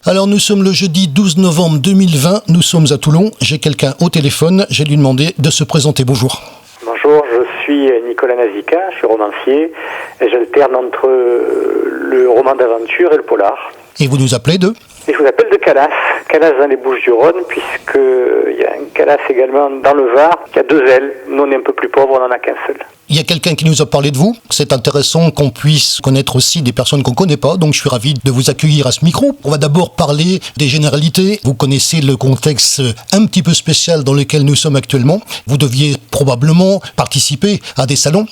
Alors nous sommes le jeudi 12 novembre 2020, nous sommes à Toulon, j'ai quelqu'un au téléphone, j'ai lui demandé de se présenter. Bonjour. Bonjour, je suis Nicolas Nazica, je suis romancier et j'alterne entre le roman d'aventure et le polar. Et vous nous appelez de ? Et je vous appelle de Calas dans les Bouches-du-Rhône, puisqu'il y a un Calas également dans le Var qui a 2 ailes. Nous on est un peu plus pauvres, on n'en a qu'un seul. Il y a quelqu'un qui nous a parlé de vous. C'est intéressant qu'on puisse connaître aussi des personnes qu'on ne connaît pas, donc je suis ravi de vous accueillir à ce micro. On va d'abord parler des généralités. Vous connaissez le contexte un petit peu spécial dans lequel nous sommes actuellement. Vous deviez probablement participer à des salons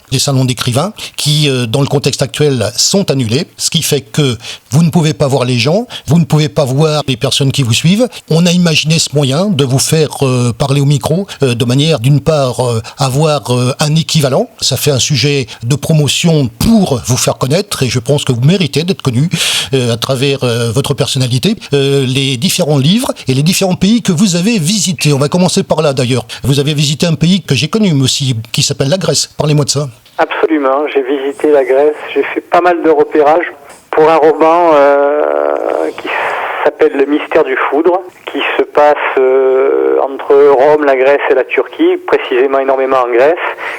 d'écrivains qui, dans le contexte actuel, sont annulés, ce qui fait que vous ne pouvez pas voir les gens, vous ne pouvez pas voir les personnes qui vous suivent. On a imaginé ce moyen de vous faire parler au micro de manière, d'une part, avoir un équivalent. Ça fait un sujet de promotion pour vous faire connaître et je pense que vous méritez d'être connu à travers votre personnalité, les différents livres et les différents pays que vous avez visités. On va commencer par là d'ailleurs. Vous avez visité un pays que j'ai connu aussi, qui s'appelle la Grèce. Parlez-moi de ça. Absolument, j'ai visité la Grèce, j'ai fait pas mal de repérages pour un roman qui s'appelle Le mystère du foudre, qui se passe entre Rome, la Grèce et la Turquie, précisément énormément en Grèce.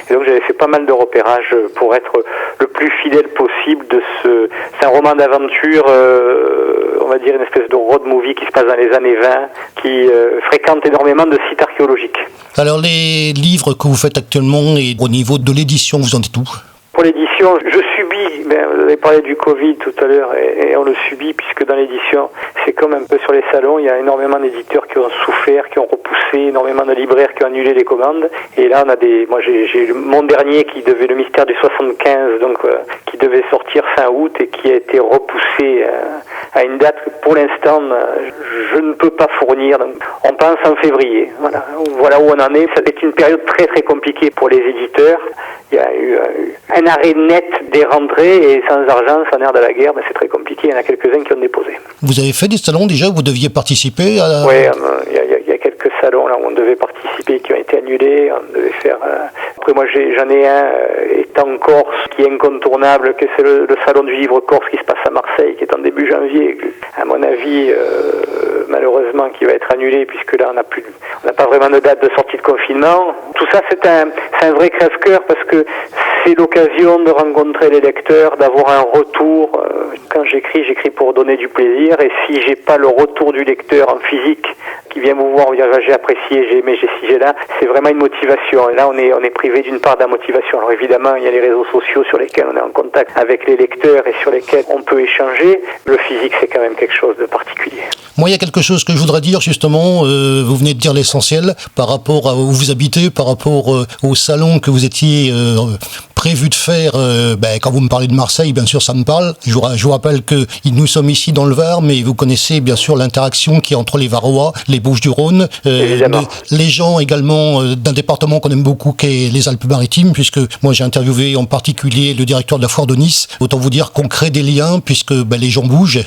Et donc j'avais fait pas mal de repérages pour être le plus fidèle possible de c'est un roman d'aventure, on va dire une espèce de road movie qui se passe dans les années 20, qui fréquente énormément de sites archéologiques. Alors les livres que vous faites actuellement et au niveau de l'édition, vous en dites où ? Pour l'édition, je subis, vous avez parlé du Covid tout à l'heure, et on le subit puisque dans l'édition, c'est comme un peu sur les salons, il y a énormément d'éditeurs qui ont souffert, qui ont repoussé, énormément de libraires qui ont annulé les commandes, et là on a j'ai mon dernier qui devait, le mystère du 75, donc qui devait sortir fin août et qui a été repoussé à une date que pour l'instant je ne peux pas fournir, donc on pense en février, voilà où on en est. Ça a été une période très très compliquée pour les éditeurs. Il y a eu un arrêt net des rentrées et sans argent, sans nerf de la guerre, c'est très compliqué. Il y en a quelques-uns qui ont déposé. Vous avez fait des salons déjà où vous deviez participer à... Oui, il y a quelques salons là où on devait participer qui ont été annulés. On devait faire. Après, moi, j'en ai un étant en Corse qui est incontournable, que c'est le salon du livre corse qui se passe à Marseille, qui est en début janvier. À mon avis, malheureusement, qui va être annulé puisque là, on n'a pas vraiment de date de sortie de confinement. Tout ça, c'est un vrai crève-cœur parce que c'est l'occasion de rencontrer les lecteurs, d'avoir un retour. Quand j'écris pour donner du plaisir. Et si j'ai pas le retour du lecteur en physique qui vient vous voir, dire j'ai apprécié, j'ai aimé, j'ai là, c'est vraiment une motivation. Et là, on est privé d'une part de la motivation. Alors évidemment, il y a les réseaux sociaux sur lesquels on est en contact avec les lecteurs et sur lesquels on peut échanger. Le physique, c'est quand même quelque chose de particulier. Moi, il y a quelque chose que je voudrais dire justement. Vous venez de dire l'essentiel par rapport à où vous habitez, par rapport au salon que vous étiez prévu de faire. Quand vous me parlez de Marseille, bien sûr, ça me parle. Je vous rappelle que nous sommes ici dans le Var, mais vous connaissez bien sûr l'interaction qui est entre les Varois, les Bouches-du-Rhône, les gens également d'un département qu'on aime beaucoup, qui est les Alpes-Maritimes, puisque moi j'ai interviewé en particulier le directeur de la foire de Nice. Autant vous dire qu'on crée des liens, puisque les gens bougent,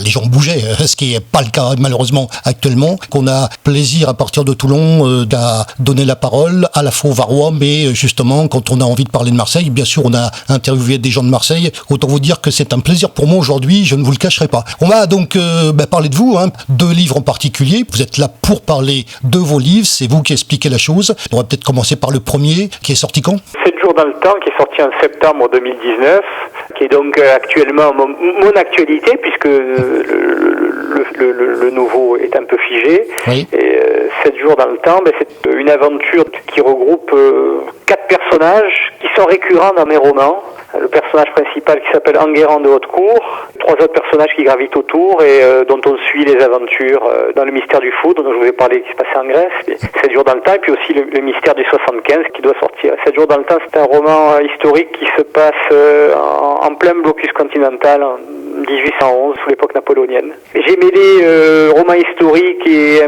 les gens bougeaient, ce qui n'est pas le cas malheureusement actuellement, qu'on a plaisir à partir de Toulon à donner la parole à la fois aux Varois, mais justement quand on a envie de parler de Marseille, bien sûr on a interviewé des gens de Marseille. Autant vous dire que c'est un plaisir pour moi aujourd'hui, je ne vous le cacherai pas. On va donc parler de vous, 2 livres en particulier. Vous êtes là pour parler de vos livres, c'est vous qui expliquez la chose. On va peut-être commencer par le premier, qui est sorti quand ? 7 jours dans le temps, qui est sorti en septembre 2019, qui est donc actuellement mon actualité, puisque le nouveau est un peu figé. Oui. Et 7 jours dans le temps, c'est une aventure qui regroupe 4 personnages qui sont récurrents dans mes romans. Le personnage principal qui s'appelle Enguerrand de Haute-Cour, 3 autres personnages qui gravitent autour et dont on suit les aventures dans le mystère du foudre, dont je vous ai parlé, qui se passait en Grèce, 7 jours dans le temps, et puis aussi le mystère du 75 qui doit sortir. 7 jours dans le temps, c'est un roman historique qui se passe en plein blocus continental, en 1811, sous l'époque napoléonienne. J'ai mêlé roman historique et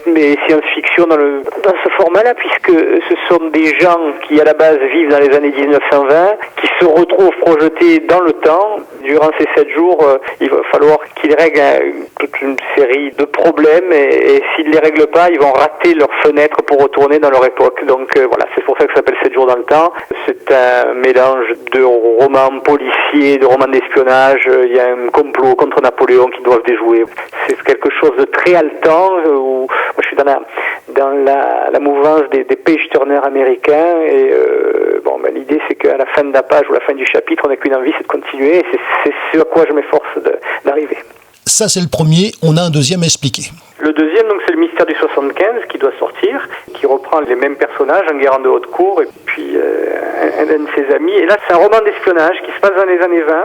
science-fiction dans ce format-là, puisque ce sont des gens qui, à la base, vivent dans les années 1920, qui se retrouvent projetés dans le temps. Durant ces 7 jours, il va falloir qu'ils règlent toute une série de problèmes, et s'ils ne les règlent pas, ils vont rater leur fenêtre pour retourner dans leur époque. Donc voilà, c'est pour ça que ça s'appelle 7 jours dans le temps. C'est un mélange de romans policiers, de romans d'espionnage. Il y a un complot contre Napoléon qu'ils doivent déjouer. C'est quelque chose de très haletant. Où moi, je suis dans la mouvance des page turners américains et l'idée c'est qu'à la fin de la page ou la fin du chapitre, on n'a qu'une envie, c'est de continuer. Et c'est ce à quoi je m'efforce d'arriver. Ça, c'est le premier. On a un deuxième à expliquer. Le deuxième, donc, c'est le Mystère du 75 qui doit sortir, qui reprend les mêmes personnages, Enguerrand de Haute-Cour et puis un de ses amis. Et là, c'est un roman d'espionnage qui se passe dans les années 20,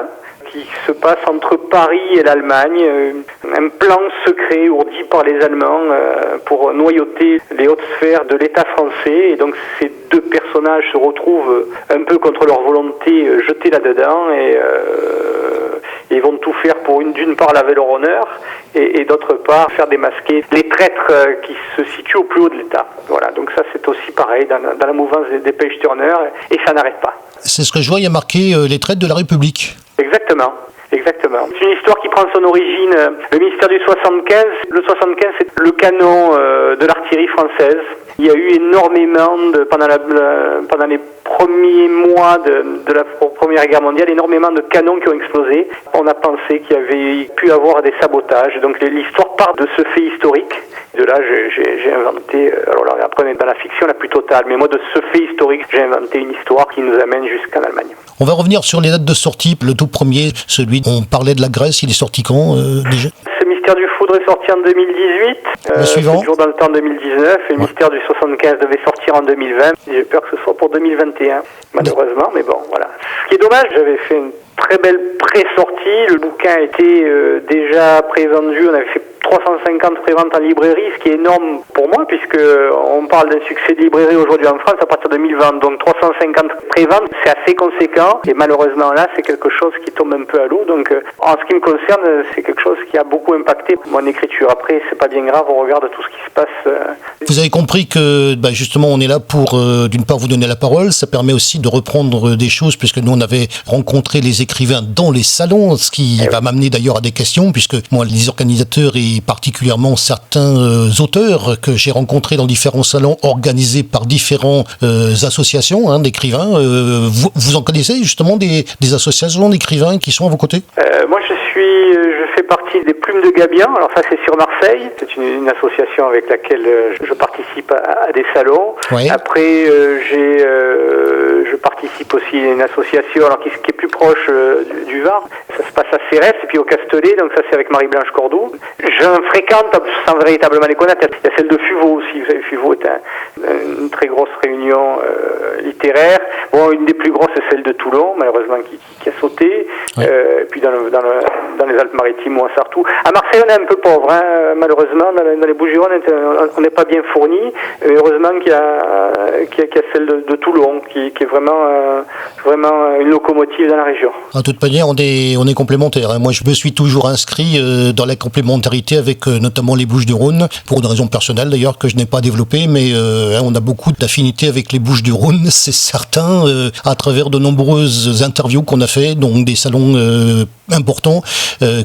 qui se passe entre Paris et l'Allemagne. Un plan secret ourdi par les Allemands pour noyauter les hautes sphères de l'État français. Et donc, ces deux personnages se retrouvent un peu contre leur volonté jetés là-dedans et ils vont tout faire pour d'une part laver leur honneur et d'autre part faire démasquer les traîtres qui se situent au plus haut de l'État. Voilà, donc ça c'est aussi pareil dans la mouvance des page turners et ça n'arrête pas. C'est ce que je vois, il y a marqué les traîtres de la République. Exactement. C'est une histoire qui prend son origine, le Mystère du 75. Le 75, c'est le canon de l'artillerie française. Il y a eu énormément, pendant les premiers mois de la Première Guerre mondiale, énormément de canons qui ont explosé. On a pensé qu'il y avait pu avoir des sabotages. Donc l'histoire part de ce fait historique. De là, j'ai inventé, alors là, après on est dans la fiction la plus totale, mais moi de ce fait historique, j'ai inventé une histoire qui nous amène jusqu'en Allemagne. On va revenir sur les dates de sortie. Le tout premier, celui on parlait de la Grèce, il est sorti quand déjà ? Ce Mystère du Foudre est sorti en 2018. Le suivant. C'est toujours dans le temps 2019. Et le Mystère du 75 devait sortir en 2020. J'ai peur que ce soit pour 2021, malheureusement. Mais bon, voilà. Ce qui est dommage, j'avais fait une très belle pré-sortie. Le bouquin était déjà prévendu. On avait fait 350 préventes en librairie, ce qui est énorme pour moi, puisque on parle d'un succès de librairie aujourd'hui en France à partir de 2020. Donc 350 préventes, c'est assez conséquent. Et malheureusement là, c'est quelque chose qui tombe un peu à l'eau. Donc en ce qui me concerne, c'est quelque chose qui a beaucoup impacté mon écriture. Après, c'est pas bien grave, on regarde tout ce qui se passe. Vous avez compris que justement on est là pour d'une part vous donner la parole, ça permet aussi de reprendre des choses, puisque nous on avait rencontré les écrivains dans les salons, ce qui va m'amener d'ailleurs à des questions, puisque moi les organisateurs et particulièrement certains auteurs que j'ai rencontrés dans différents salons organisés par différentes associations d'écrivains. Vous en connaissez justement des associations d'écrivains qui sont à vos côtés ? Moi je fais partie des Plumes de Gabian. Alors ça c'est sur Marseille. C'est une association avec laquelle je participe à des salons. Oui. Après je participe aussi à une association qui est plus proche du Var. Ça se passe à Cérès et puis au Castellet. Donc ça c'est avec Marie-Blanche Cordoue. J'en fréquente sans véritablement les connaître. Il y a celle de Fuveau aussi. Vous savez, Fuveau est une très grosse réunion littéraire. Bon, une des plus grosses c'est celle de Toulon, malheureusement qui a sauté. Oui. Puis dans les Alpes-Maritimes ou à Sartou. À Marseille, on est un peu pauvre, malheureusement. Dans les Bouches-du-Rhône, on n'est pas bien fourni. Heureusement qu'il y a celle de Toulon, qui est vraiment une locomotive dans la région. En toute manière, on est complémentaires. Moi, je me suis toujours inscrit dans la complémentarité avec notamment les Bouches-du-Rhône, pour une raison personnelle d'ailleurs que je n'ai pas développée, mais on a beaucoup d'affinités avec les Bouches-du-Rhône, c'est certain, à travers de nombreuses interviews qu'on a fait, donc des salons importants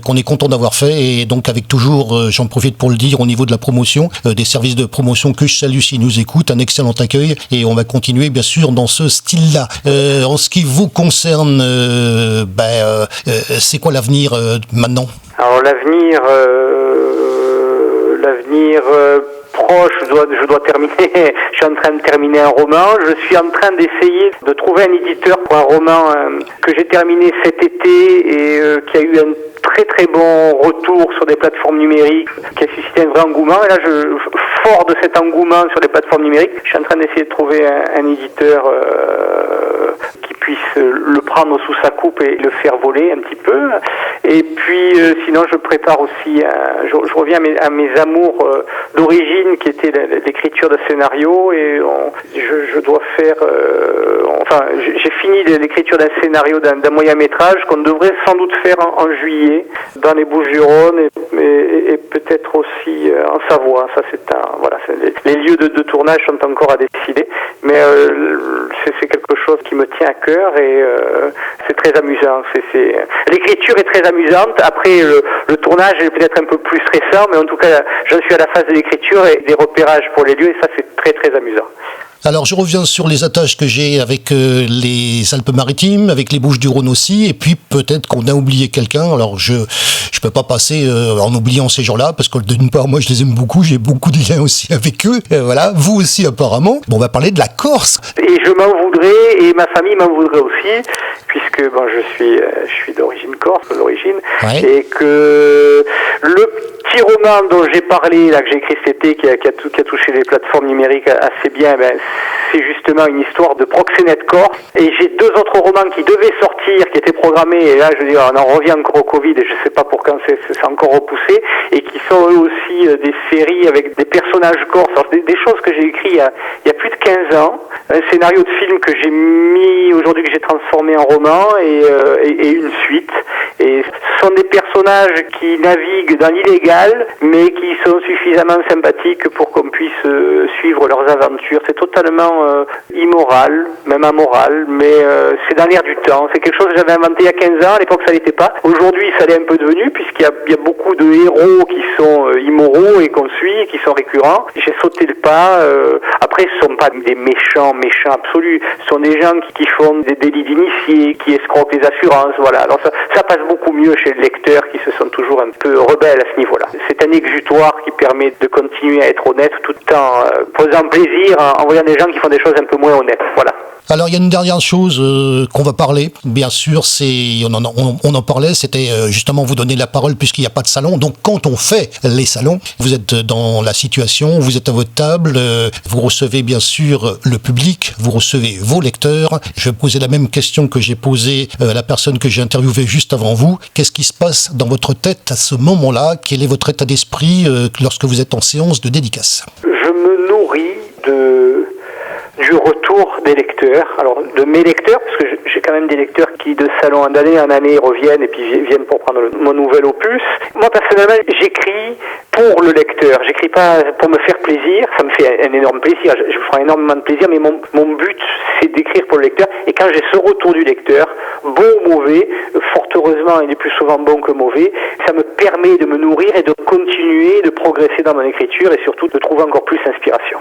qu'on est content d'avoir fait, et donc avec toujours, j'en profite pour le dire, au niveau de la promotion, des services de promotion que je salue s'ils nous écoutent, un excellent accueil, et on va continuer bien sûr dans ce style-là. En ce qui vous concerne, c'est quoi l'avenir maintenant ? Alors l'avenir proche, je dois terminer, je suis en train de terminer un roman, je suis en train d'essayer de trouver un éditeur pour un roman que j'ai terminé cet été et qui a eu un très très bon retour sur des plateformes numériques, qui a suscité un vrai engouement. Et là, fort de cet engouement sur les plateformes numériques, je suis en train d'essayer de trouver un éditeur qui puisse le prendre sous sa coupe et le faire voler un petit peu. Et puis sinon je prépare aussi, je reviens à mes amours d'origine qui étaient l'écriture de scénario, et je dois faire, j'ai fini l'écriture d'un scénario d'un moyen métrage qu'on devrait sans doute faire en juillet dans les Bouches-du-Rhône et peut-être aussi en Savoie. Ça les lieux de tournage sont encore à décider, mais c'est quelque chose qui me tient à cœur et c'est très amusant. L'écriture est très amusante. Après, le tournage est peut-être un peu plus stressant, mais en tout cas, j'en suis à la phase de l'écriture et des repérages pour les lieux, et ça, c'est très très amusant. Alors je reviens sur les attaches que j'ai avec les Alpes-Maritimes, avec les Bouches-du-Rhône aussi, et puis peut-être qu'on a oublié quelqu'un. Alors je peux pas passer en oubliant ces gens-là, parce que d'une part, moi je les aime beaucoup, j'ai beaucoup de liens aussi avec eux. Voilà, vous aussi apparemment. Bon, on va parler de la Corse. Et je m'en voudrais, et ma famille m'en voudrait aussi, puisque bon, je suis d'origine corse, et que le petit roman dont j'ai parlé, là, que j'ai écrit cet été, qui a touché les plateformes numériques assez bien, c'est justement une histoire de proxénète corse. Et j'ai 2 autres romans qui devaient sortir, qui étaient programmés, et là, je veux dire, on en revient encore au Covid, et je sais pas pour quand c'est encore repoussé, et qui sont eux aussi des séries avec des personnages corses. Alors, des choses que j'ai écrites il y a plus de 15 ans, un scénario de film que j'ai mis aujourd'hui, que j'ai transformé en roman, et une suite. Et ce sont des personnages qui naviguent dans l'illégal, mais qui sont suffisamment sympathiques pour qu'on puisse suivre leurs aventures. C'est totalement immoral, même amoral, mais c'est dans l'air du temps. C'est quelque chose que j'avais inventé il y a 15 ans, à l'époque ça l'était pas. Aujourd'hui ça l'est un peu devenu, puisqu'il y a beaucoup de héros qui sont immoraux et qu'on suit, qui sont récurrents. J'ai sauté le pas. Après, ce sont pas des méchants absolus. Ce sont des gens qui font des délits d'initiés, qui escroquent les assurances, voilà. Alors ça passe beaucoup mieux chez les lecteurs qui se sont toujours un peu rebelles à ce niveau-là. C'est un exutoire qui permet de continuer à être honnête tout en faisant plaisir en voyant des gens qui font des choses un peu moins honnêtes, voilà. Alors il y a une dernière chose qu'on va parler, bien sûr, on en parlait, c'était justement vous donner la parole puisqu'il n'y a pas de salon. Donc quand on fait les salons, vous êtes dans la situation, vous êtes à votre table, vous recevez bien sûr le public, vous recevez vos lecteurs. Je vais poser la même question que j'ai posée à la personne que j'ai interviewée juste avant vous. Qu'est-ce qui se passe dans votre tête à ce moment-là? Quel est votre état d'esprit lorsque vous êtes en séance de dédicace? Je me nourris du retour des lecteurs, alors de mes lecteurs, parce que j'ai quand même des lecteurs qui de salon d'année en année reviennent et puis viennent pour prendre mon nouvel opus. Moi personnellement, j'écris pour le lecteur, j'écris pas pour me faire plaisir, ça me fait un énorme plaisir, je me ferai énormément de plaisir, mais mon but c'est d'écrire pour le lecteur, et quand j'ai ce retour du lecteur, bon ou mauvais, fort heureusement il est plus souvent bon que mauvais, ça me permet de me nourrir et de continuer, de progresser dans mon écriture et surtout de trouver encore plus d'inspiration.